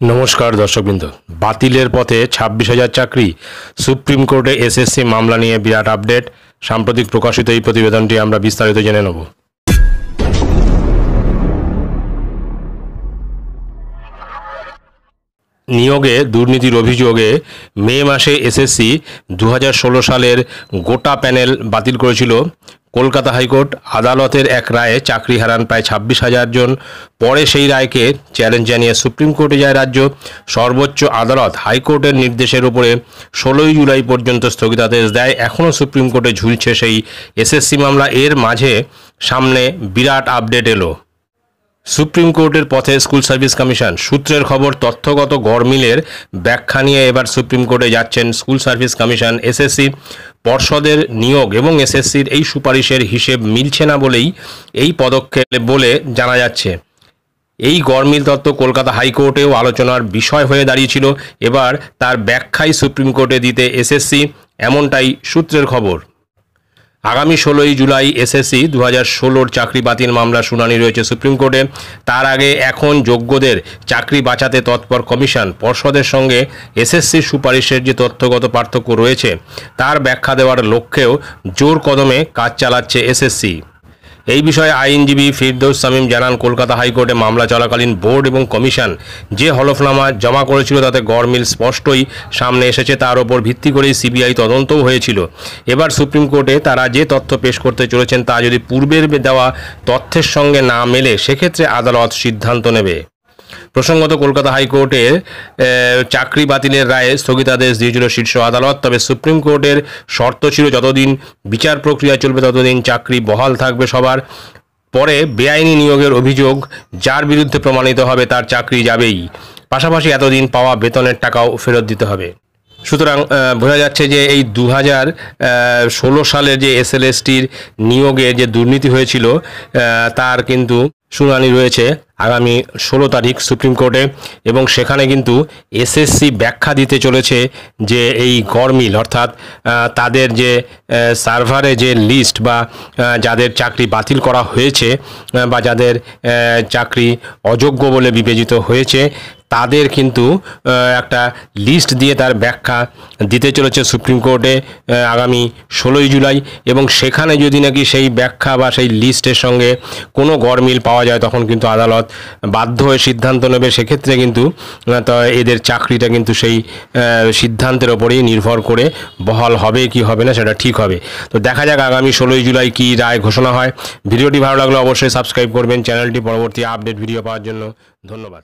नमस्कार दर्शकबृंद बातिलेर पथे 26,000 चाकरी सुप्रीम कोर्टे एसएससी मामला निये बिराट आपडेट साम्प्रतिक प्रकाशित এই প্রতিবেদনটি আমরা বিস্তারিত জেনে নেব। নিয়োগে দুর্নীতির অভিযোগে মে মাসে এসএসসি 2016 সালের গোটা প্যানেল বাতিল করেছিল। কলকাতা হাইকোর্ট আদালতের এক রায়ে চাকরি হারান প্রায় 26,000 জন। পরে সেই রায়কে চ্যালেঞ্জ জানিয়ে সুপ্রিম কোর্টে যায় রাজ্য। সর্বোচ্চ আদালত হাইকোর্টের নির্দেশের উপরে 16 জুলাই পর্যন্ত স্থগিতাদেশ দেয়। এখনও সুপ্রিম কোর্টে ঝুলছে সেই এসএসসি মামলা। এর মাঝে সামনে বিরাট আপডেট এলো। সুপ্রিম কোর্টের পথে স্কুল সার্ভিস কমিশন সূত্রের খবর, তথ্যগত গরমিলের ব্যাখ্যা নিয়ে এবার সুপ্রিম কোর্টে যাচ্ছেন স্কুল সার্ভিস কমিশন। এসএসসি পর্ষদের নিয়োগ এবং এসএসসির এই সুপারিশের হিসেব মিলছে না বলেই এই পদক্ষেপ বলে জানা যাচ্ছে। এই গরমিল তত্ত্ব কলকাতা হাইকোর্টেও আলোচনার বিষয় হয়ে দাঁড়িয়েছিল। এবার তার ব্যাখ্যাই সুপ্রিম কোর্টে দিতে এসএসসি, এমনটাই সূত্রের খবর। আগামী 16 জুলাই এসএসসি 2016 চাকরি বাতিল মামলা শুনানি রয়েছে সুপ্রিম কোর্টে। তার আগে এখন যোগ্যদের চাকরি বাঁচাতে তৎপর কমিশন। পর্ষদের সঙ্গে এসএসসির সুপারিশের যে তথ্যগত পার্থক্য রয়েছে তার ব্যাখ্যা দেওয়ার লক্ষ্যেও জোর কদমে কাজ চালাচ্ছে এসএসসি। এই বিষয়ে আইনজীবী ফিরদৌস শামীম জানান, কলকাতা হাইকোর্টে মামলা চলাকালীন বোর্ড এবং কমিশন যে হলফনামা জমা করেছিল তাতে গরমিল স্পষ্টই সামনে এসেছে। তার ওপর ভিত্তি করেই সিবিআই তদন্তও হয়েছিল। এবার সুপ্রিম কোর্টে তারা যে তথ্য পেশ করতে চলেছেন তা যদি পূর্বের দেওয়া তথ্যের সঙ্গে না মেলে সেক্ষেত্রে আদালত সিদ্ধান্ত নেবে। প্রসঙ্গত, কলকাতা হাইকোর্টের চাকরি বাতিলের রায়ে স্থগিতাদেশ দিয়েছিল শীর্ষ আদালত। তবে সুপ্রিম কোর্টের শর্ত ছিল যতদিন বিচার প্রক্রিয়া চলবে ততদিন চাকরি বহাল থাকবে সবার। পরে বেআইনি নিয়োগের অভিযোগ যার বিরুদ্ধে প্রমাণিত হবে তার চাকরি যাবেই, পাশাপাশি এতদিন পাওয়া বেতনের টাকাও ফেরত দিতে হবে। সুতরাং বোঝা যাচ্ছে যে এই 2016 সালের যে এসএলএসটির নিয়োগে যে দুর্নীতি হয়েছিল তার কিন্তু শুনানি রয়েছে আগামী 16 তারিখ সুপ্রিম কোর্টে, এবং সেখানে কিন্তু এসএসসি ব্যাখ্যা দিতে চলেছে যে এই গরমিল অর্থাৎ তাদের যে সার্ভারে যে লিস্ট বা যাদের চাকরি বাতিল করা হয়েছে বা যাদের চাকরি অযোগ্য বলে বিবেচিত হয়েছে তাদের কিন্তু একটা লিস্ট দিয়ে তার ব্যাখ্যা দিতে চলেছে সুপ্রিম কোর্টে আগামী 16 জুলাই। এবং সেখানে যদি নাকি সেই ব্যাখ্যা বা সেই লিস্টের সঙ্গে কোনো গরমিল পাওয়া যায় তখন কিন্তু আদালত বাধ্য হয়ে সিদ্ধান্ত নেবে। সেক্ষেত্রে কিন্তু এদের চাকরিটা কিন্তু সেই সিদ্ধান্তের ওপরেই নির্ভর করে বহাল হবে কি হবে না সেটা ঠিক হবে। তো দেখা যাক আগামী 16 জুলাই কী রায় ঘোষণা হয়। ভিডিওটি ভালো লাগলে অবশ্যই সাবস্ক্রাইব করবেন চ্যানেলটি। পরবর্তী আপডেট ভিডিও পাওয়ার জন্য ধন্যবাদ।